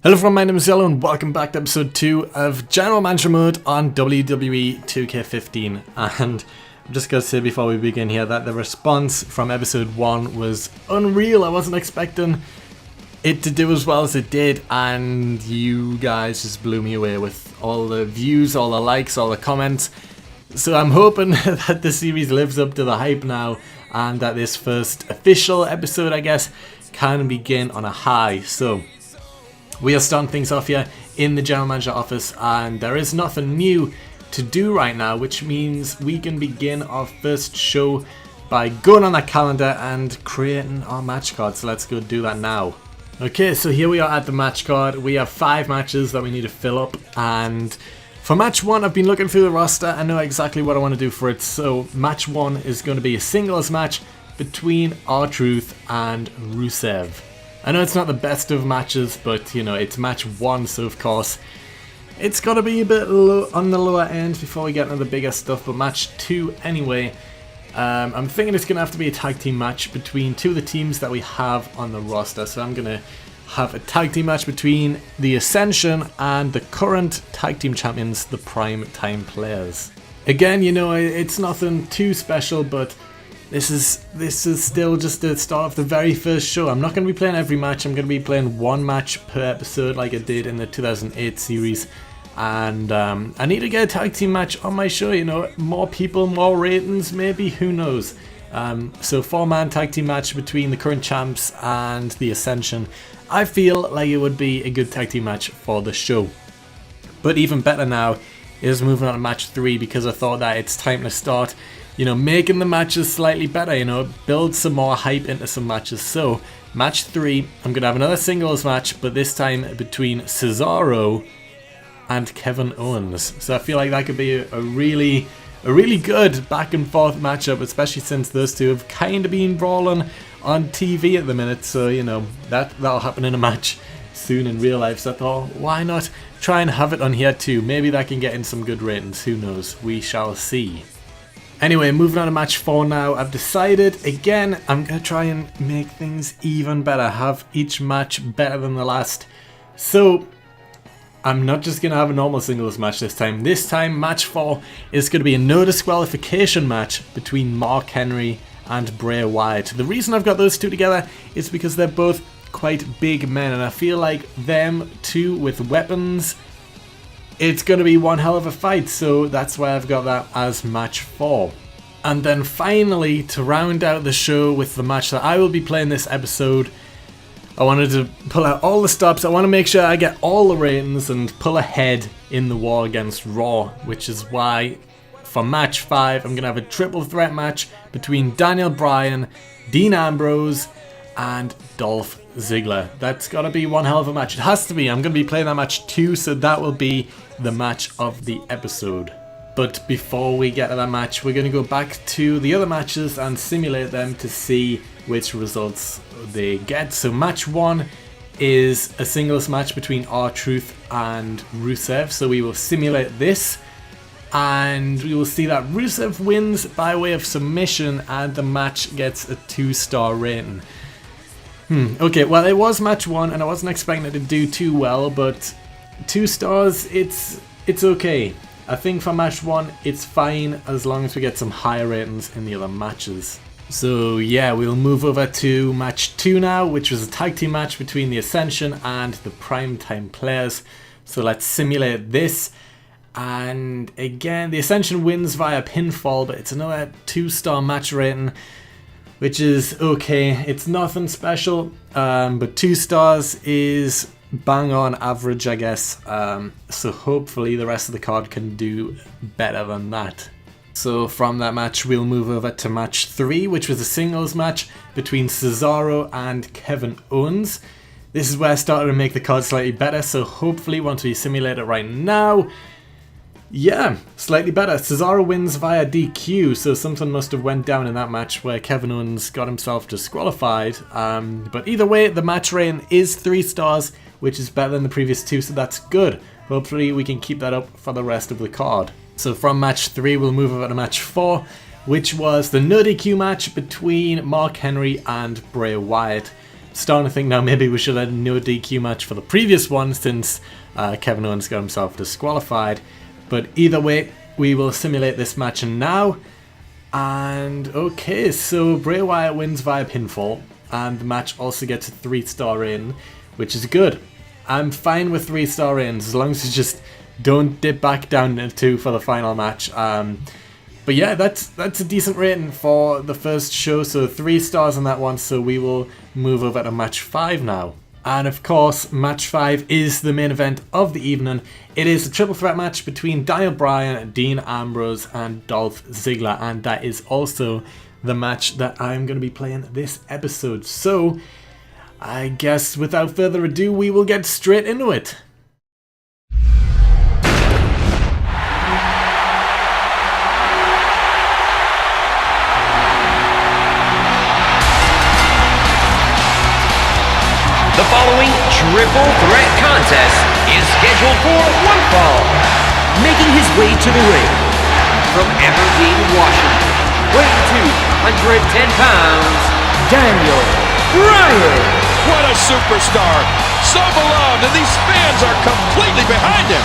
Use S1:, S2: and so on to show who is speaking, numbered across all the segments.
S1: Hello everyone, my name is Yellow and welcome back to episode 2 of General Manager Mode on WWE 2K15. And I'm just going to say before we begin here that the response from episode 1 was unreal. I wasn't expecting it to do as well as it did, and you guys just blew me away with all the views, all the likes, all the comments. So I'm hoping that the series lives up to the hype now and that this first official episode, I guess, can begin on a high. So we are starting things off here in the General Manager office, and there is nothing new to do right now, which means we can begin our first show by going on that calendar and creating our match card. So let's go do that now. Okay, so here we are at the match card. We have 5 matches that we need to fill up, and for match 1 I've been looking through the roster. I know exactly what I want to do for it. So match 1 is going to be a singles match between R-Truth and Rusev. I know it's not the best of matches, but you know, it's match 1, so of course it's got to be a bit low on the lower end before we get into the bigger stuff. But match 2 anyway, I'm thinking it's going to have to be a tag team match between 2 of the teams that we have on the roster. So I'm going to have a tag team match between the Ascension and the current tag team champions, the Prime Time Players. Again, you know, it's nothing too special, but This is still just the start of the very first show. I'm not going to be playing every match. I'm going to be playing 1 match per episode like I did in the 2008 series. And I need to get a tag team match on my show, you know. More people, more ratings, maybe, who knows. So 4-man tag team match between the current champs and the Ascension. I feel like it would be a good tag team match for the show. But even better now is moving on to match 3, because I thought that it's time to start, you know, making the matches slightly better, you know, build some more hype into some matches. So, match 3, I'm going to have another singles match, but this time between Cesaro and Kevin Owens. So I feel like that could be a really good back and forth matchup, especially since those two have kind of been brawling on TV at the minute. So, you know, that'll happen in a match soon in real life. So I thought, why not try and have it on here too? Maybe that can get in some good ratings. Who knows? We shall see. Anyway, moving on to match 4 now. I've decided, again, I'm going to try and make things even better. Have each match better than the last. So, I'm not just going to have a normal singles match this time. This time, match 4 is going to be a no disqualification match between Mark Henry and Bray Wyatt. The reason I've got those two together is because they're both quite big men, and I feel like them two with weapons, it's going to be one hell of a fight, so that's why I've got that as match 4. And then finally, to round out the show with the match that I will be playing this episode, I wanted to pull out all the stops. I want to make sure I get all the ratings and pull ahead in the war against Raw, which is why for match 5 I'm going to have a triple threat match between Daniel Bryan, Dean Ambrose and Dolph Ziggler. That's got to be one hell of a match. It has to be. I'm going to be playing that match too, so that will be the match of the episode. But before we get to that match, we're going to go back to the other matches and simulate them to see which results they get. So match 1 is a singles match between R-Truth and Rusev. So we will simulate this, and we will see that Rusev wins by way of submission, and the match gets a 2-star rating. Okay, well, it was match 1 and I wasn't expecting it to do too well, but 2 stars, it's okay. I think for match 1 it's fine as long as we get some higher ratings in the other matches. So yeah, we'll move over to match 2 now, which was a tag team match between the Ascension and the Prime Time Players. So let's simulate this. And again, the Ascension wins via pinfall, but it's another 2-star match rating, which is okay. It's nothing special, but 2 stars is bang on average, I guess. So hopefully the rest of the card can do better than that. So from that match, we'll move over to match 3, which was a singles match between Cesaro and Kevin Owens. This is where I started to make the card slightly better, so hopefully once we simulate it right now, yeah, slightly better. Cesaro wins via DQ, so something must have went down in that match where Kevin Owens got himself disqualified. But either way, the match rating is 3 stars, which is better than the previous 2, so that's good. Hopefully we can keep that up for the rest of the card. So from match 3, we'll move over to match 4, which was the no DQ match between Mark Henry and Bray Wyatt. starting to think now maybe we should have no DQ match for the previous one, since Kevin Owens got himself disqualified. But either way, we will simulate this match now. And okay, so Bray Wyatt wins via pinfall, and the match also gets a 3-star rating, which is good. I'm fine with 3-star ratings as long as you just don't dip back down to 2 for the final match. But yeah, that's a decent rating for the first show, so 3 stars on that one. So we will move over to match 5 now. And of course, match 5 is the main event of the evening. It is a triple threat match between Daniel Bryan, Dean Ambrose and Dolph Ziggler, and that is also the match that I'm going to be playing this episode. So I guess without further ado, we will get straight into it.
S2: The following triple threat contest is scheduled for one fall. Making his way to the ring from Aberdeen, Washington, weighing 210 pounds, Daniel Bryan.
S3: What a superstar! So beloved, and these fans are completely behind him.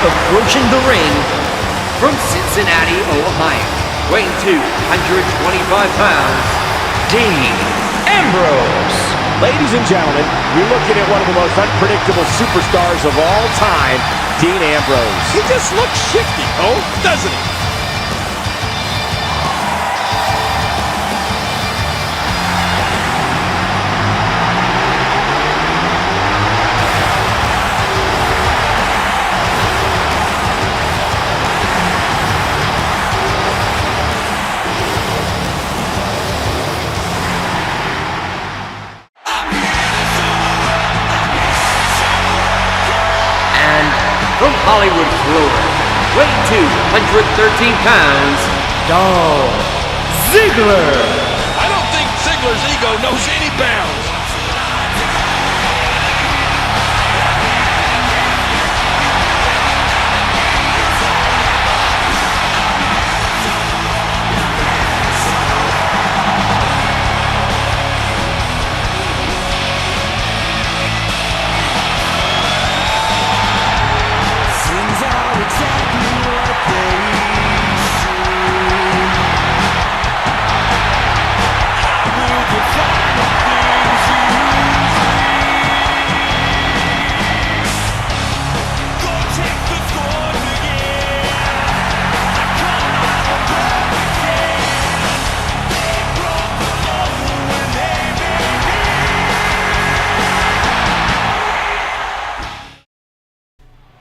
S2: Approaching the ring from Cincinnati, Ohio, weighing 225 pounds, Dean Ambrose.
S4: Ladies and gentlemen, you're looking at one of the most unpredictable superstars of all time, Dean Ambrose.
S3: He just looks shifty, doesn't he?
S2: From Hollywood, Florida, weighing 213 pounds, Dolph Ziggler.
S3: I don't think Ziggler's ego knows any bounds.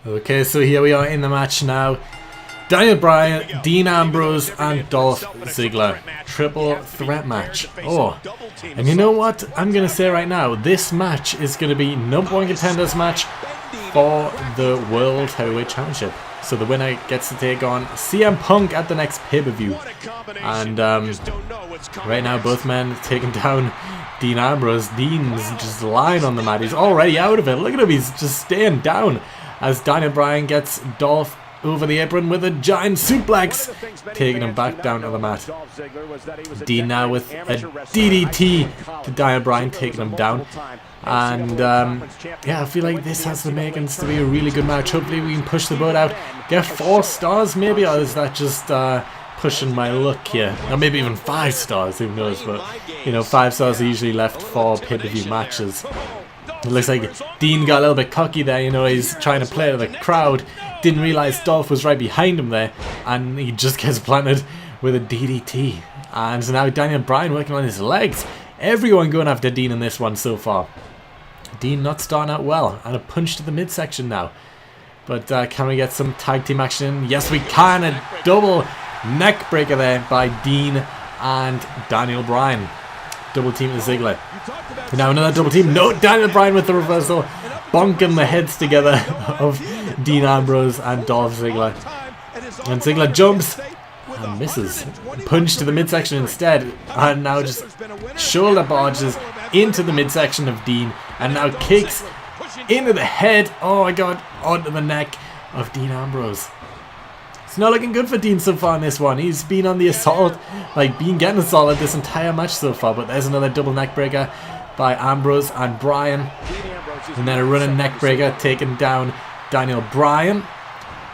S1: Okay, so here we are in the match now. Daniel Bryan, Dean Ambrose and Dolph Ziggler. Triple threat match. Oh, and you know what I'm going to say right now? This match is going to be #1 contenders match for the World Heavyweight Championship. So the winner gets to take on CM Punk at the next pay-per-view. And right now both men taking down Dean Ambrose. Dean's just lying on the mat. He's already out of it. Look at him, he's just staying down as Daniel Bryan gets Dolph over the apron with a giant suplex, taking him back down to the mat. Dean now with a DDT to Daniel Bryan, taking him down. And yeah, I feel like this has the makings to be a really good match. Hopefully we can push the boat out, get 4 stars maybe, or is that just pushing my luck here? Or maybe even 5 stars, who knows, but you know, 5 stars are usually left for pay-per-view matches. It looks like Dean got a little bit cocky there, you know, he's trying to play to the crowd, didn't realise Dolph was right behind him there, and he just gets planted with a DDT. And now Daniel Bryan working on his legs. Everyone going after Dean in this one so far. Dean not starting out well. And a punch to the midsection now. But can we get some tag team action? Yes, we can. A double neck breaker there by Dean and Daniel Bryan. Double team to Ziggler. Now another double team. No, Daniel Bryan with the reversal. Bonking the heads together of Dean Ambrose and Dolph Ziggler. And Ziggler jumps and misses. Punch to the midsection instead. And now just shoulder barges into the midsection of Dean. And now kicks into the head. Oh my god. Onto the neck of Dean Ambrose. It's not looking good for Dean so far in this one. He's been on the assault. Like, been getting assaulted this entire match so far. But there's another double neck breaker by Ambrose and Bryan. And then a running neck breaker taking down Daniel Bryan.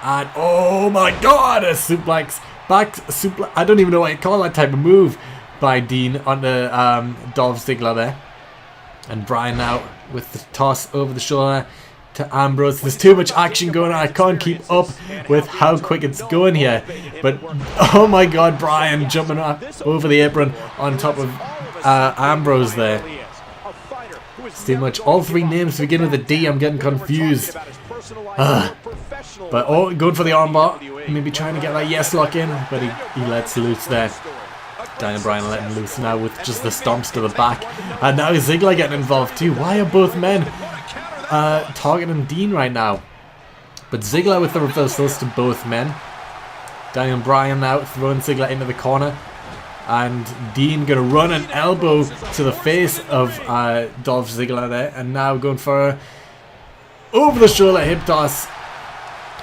S1: And oh my god, a suplex. Back suplex. I don't even know what you call that type of move by Dean onto Dolph Ziggler there. And Bryan now with the toss over the shoulder to Ambrose. There's too much action going on. I can't keep up with how quick it's going here. But oh my god, Bryan jumping up over the apron on top of Ambrose there. It's too much. All three names begin with a D. I'm getting confused. But oh, going for the armbar. Maybe trying to get that yes lock in, but he lets loose there. Daniel Bryan letting loose now with just the stomps to the back. And now Ziggler getting involved too. Why are both men targeting Dean right now? But Ziggler with the reversals to both men. Daniel Bryan now throwing Ziggler into the corner. And Dean gonna run an elbow to the face of Dolph Ziggler there. And now going for over the shoulder hip toss.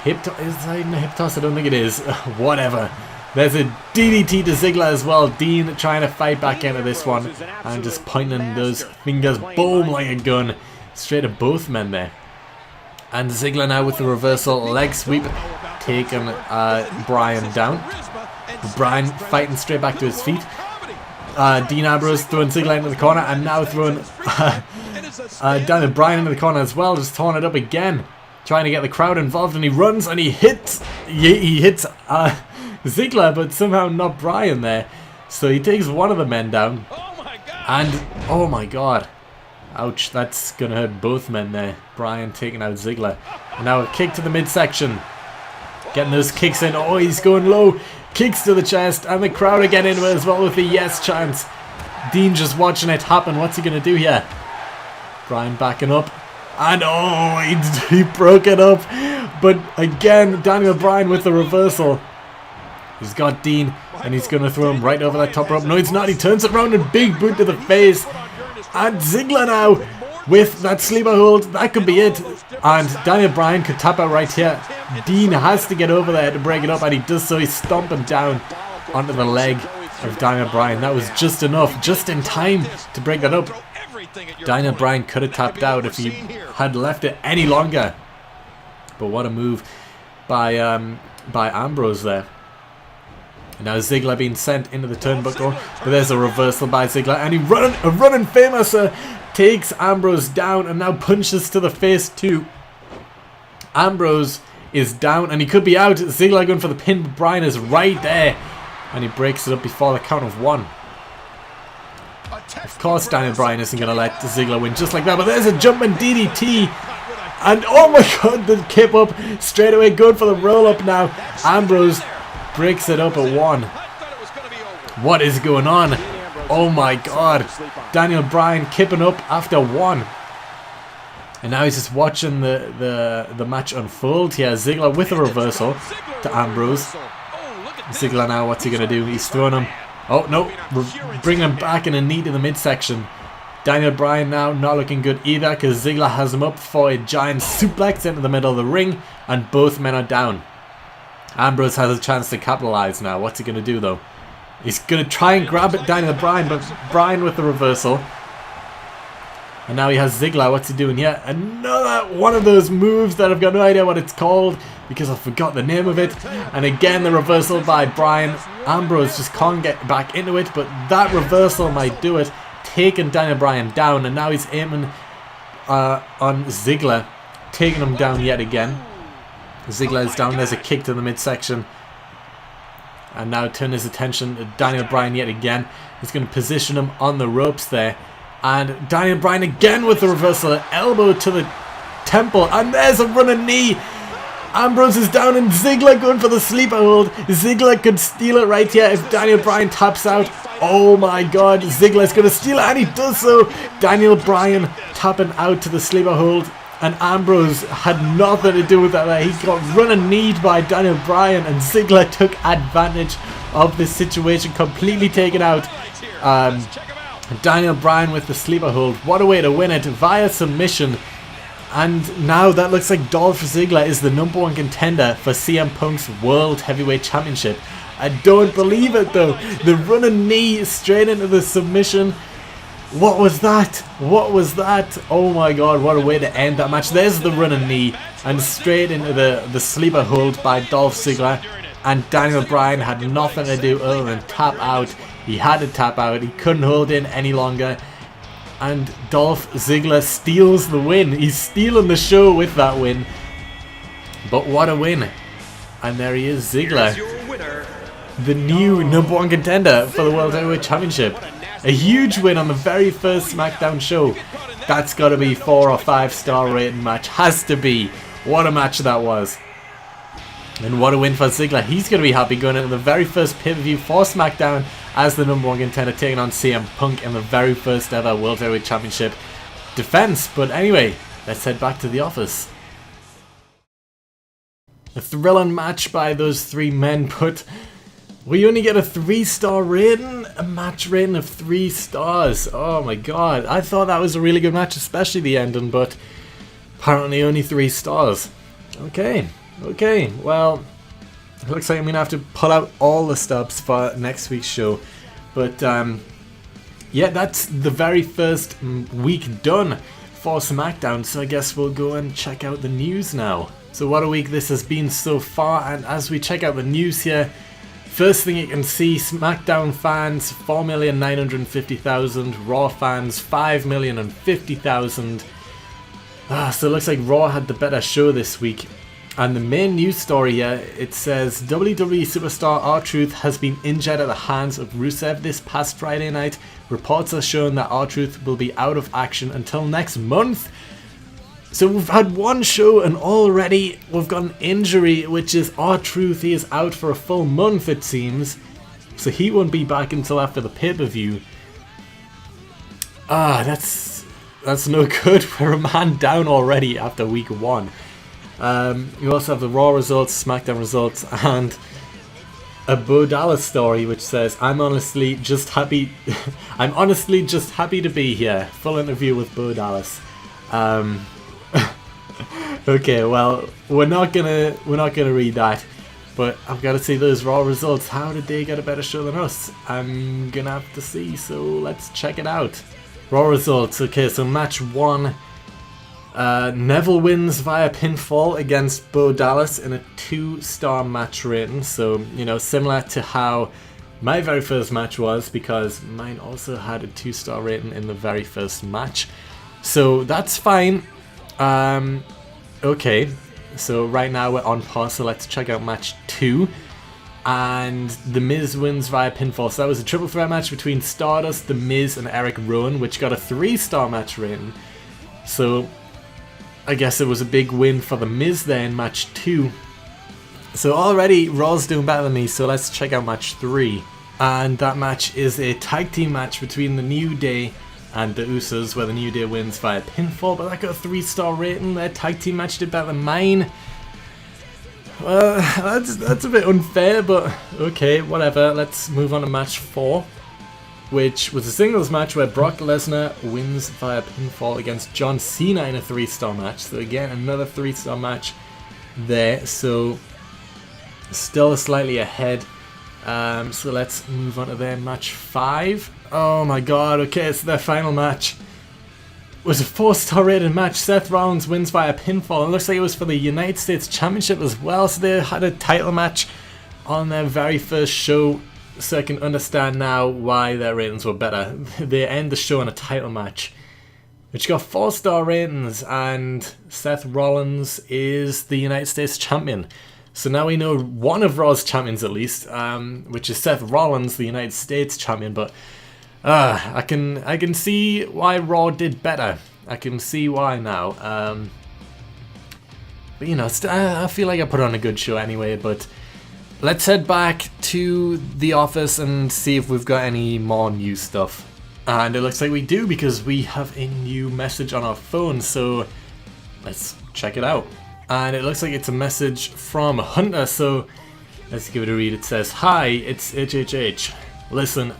S1: Is that even a hip toss? I don't think it is. Whatever. There's a DDT to Ziggler as well. Dean trying to fight back into this one. And just pointing those fingers, boom, like a gun. Straight at both men there. And Ziggler now with the reversal leg sweep. Taking Bryan down. Bryan fighting straight back to his feet. Dean Ambrose throwing Ziggler into the corner. And now throwing Daniel Bryan into the corner as well. Just throwing it up again. Trying to get the crowd involved. And he runs and he hits. He hits Ziggler, but somehow not Bryan there. So he takes one of the men down. And oh my god. Ouch, that's going to hurt both men there. Bryan taking out Ziggler. And now a kick to the midsection. Getting those kicks in. Oh, he's going low. Kicks to the chest. And the crowd are getting into it as well with the yes chants. Dean just watching it happen. What's he going to do here? Bryan backing up. And oh, he broke it up. But again, Daniel Bryan with the reversal. He's got Dean. And he's going to throw him right over that top rope. No, he's not. He turns it around and big boot to the face. And Ziggler now with that sleeper hold. That could be it. And Daniel Bryan could tap out right here. Dean has to get over there to break it up. And he does so. He's stomping down onto the leg of Daniel Bryan. That was just enough. Just in time to break that up. Daniel Bryan could have tapped out if he had left it any longer. But what a move by Ambrose there. Now Ziggler being sent into the turnbuckle, but there's a reversal by Ziggler, and he running famous takes Ambrose down, and now punches to the face too. Ambrose is down, and he could be out. Ziggler going for the pin, but Bryan is right there, and he breaks it up before the count of one. Of course, Daniel Bryan isn't going to let Ziggler win just like that, but there's a jumping DDT. And oh my god, the kip up straight away, good for the roll up now. Ambrose breaks it up at one. What is going on? Oh my god. Daniel Bryan kipping up after one. And now he's just watching the match unfold here. Ziggler with a reversal to Ambrose. Ziggler now, what's he going to do? He's throwing him. Oh no, bring him back in a knee to the midsection. Daniel Bryan now not looking good either because Ziggler has him up for a giant suplex into the middle of the ring. And both men are down. Ambrose has a chance to capitalize now. What's he going to do though? He's going to try and grab it, Daniel Bryan, but Bryan with the reversal. And now he has Ziggler. What's he doing here? Another one of those moves that I've got no idea what it's called because I forgot the name of it. And again the reversal by Bryan. Ambrose just can't get back into it, but that reversal might do it. Taking Daniel Bryan down, and now he's aiming on Ziggler. Taking him down yet again. Ziggler is down. There's a kick to the midsection. and now turn his attention to Daniel Bryan yet again. He's going to position him on the ropes there, and Daniel Bryan again with the reversal elbow to the temple, and there's a running knee. Ambrose is down and Ziggler going for the sleeper hold. Ziggler could steal it right here if Daniel Bryan taps out. Oh my god, Ziggler's going to steal it, and he does so. Daniel Bryan tapping out to the sleeper hold, and Ambrose had nothing to do with that. He got running kneed by Daniel Bryan, and Ziggler took advantage of this situation, completely taken out. Daniel Bryan with the sleeper hold. What a way to win it via submission. And now that looks like Dolph Ziggler is the #1 contender for CM Punk's World Heavyweight Championship. I don't believe it though. The running knee straight into the submission. What was that? What was that? Oh my god, what a way to end that match. There's the running knee and straight into the sleeper hold by Dolph Ziggler. And Daniel Bryan had nothing to do other than tap out. He had to tap out. He couldn't hold in any longer. And Dolph Ziggler steals the win. He's stealing the show with that win. But what a win. And there he is, Ziggler, the new #1 contender for the World Heavyweight Championship. A huge win on the very first SmackDown show. That's got to be 4 or 5 star rating match. Has to be. What a match that was. And what a win for Ziggler. He's going to be happy going into the very first pay-per-view for SmackDown as the #1 contender, taking on CM Punk in the very first ever World Heavyweight Championship defense. But anyway, let's head back to the office. A thrilling match by those 3 men, but we only get a 3-star rating? A match rating of 3 stars. Oh my god. I thought that was a really good match, especially the ending, but apparently only 3 stars. Okay, well, it looks like I'm going to have to pull out all the stubs for next week's show. But yeah, that's the very first week done for SmackDown, so I guess we'll go and check out the news now. So what a week this has been so far, and as we check out the news here, first thing you can see, SmackDown fans 4,950,000, Raw fans 5,050,000. So it looks like Raw had the better show this week. And the main news story here, it says WWE superstar R-Truth has been injured at the hands of Rusev this past Friday night. Reports are showing that R-Truth will be out of action until next month. So we've had one show and already we've got an injury, which is R-Truth. He is out for a full month, it seems. So he won't be back until after the pay-per-view. That's no good. We're a man down already after week 1. You also have the Raw results, SmackDown results, and a Bo Dallas story which says, I'm honestly just happy to be here. Full interview with Bo Dallas. Okay, well, we're not gonna read that, but I've got to see those Raw results. How did they get a better show than us? I'm gonna have to see, so let's check it out. Raw results. Okay, so match 1. Neville wins via pinfall against Bo Dallas in a 2-star match rating. So, you know, similar to how my very first match was, because mine also had a 2-star rating in the very first match. So that's fine. Okay, so right now we're on pause, so let's check out match 2. And The Miz wins via pinfall. So that was a triple threat match between Stardust, The Miz, and Eric Rowan, which got a 3-star match rating. So I guess it was a big win for The Miz there in match 2. So already Raw's doing better than me, so let's check out match 3. And that match is a tag team match between The New Day and The Usos, where The New Day wins via pinfall, but that got a 3-star rating. Their tag team match did better than mine. Well, that's a bit unfair, but okay, whatever. Let's move on to match 4, which was a singles match where Brock Lesnar wins via pinfall against John Cena in a 3-star match. So again, another 3-star match there. So still slightly ahead. So let's move on to their match 5. Oh my god, okay, it's their final match. It was a 4-star rated match. Seth Rollins wins via pinfall. It looks like it was for the United States Championship as well. So they had a title match on their very first show. So I can understand now why their ratings were better. They end the show on a title match, which got 4-star ratings, and Seth Rollins is the United States Champion. So now we know one of Raw's champions at least, which is Seth Rollins, the United States champion. But I can see why Raw did better. I can see why now. But you know, I feel like I put on a good show anyway. But let's head back to the office and see if we've got any more new stuff. And it looks like we do, because we have a new message on our phone. So let's check it out. And it looks like it's a message from Hunter, so let's give it a read. It says, "Hi, it's HHH. Listen,"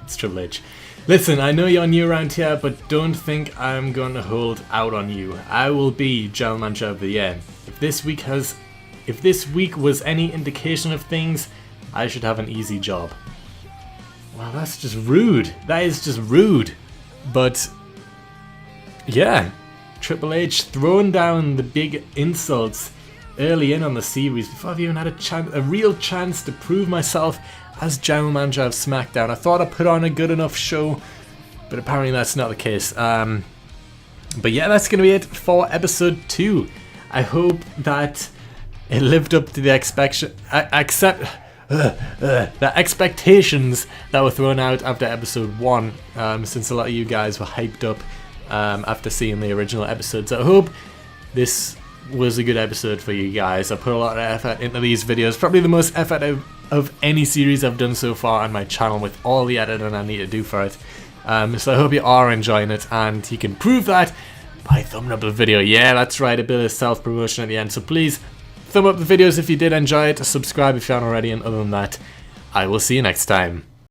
S1: it's Triple H. "Listen, I know you're new around here, but don't think I'm going to hold out on you. I will be General Manager of the Year. If this week was any indication of things, I should have an easy job." Wow, that's just rude. That is just rude. But yeah. Triple H throwing down the big insults early in on the series before I've even had a real chance to prove myself as General Manager of SmackDown. I thought I put on a good enough show, but apparently that's not the case. But yeah, that's going to be it for episode 2. I hope that it lived up to the the expectations that were thrown out after episode 1, since a lot of you guys were hyped up after seeing the original episodes. I hope this was a good episode for you guys. I put a lot of effort into these videos, probably the most effort of any series I've done so far on my channel, with all the editing I need to do for it. So I hope you are enjoying it, and you can prove that by thumbing up the video. Yeah, that's right, a bit of self-promotion at the end. So please thumb up the videos if you did enjoy it, subscribe if you haven't already, and other than that, I will see you next time.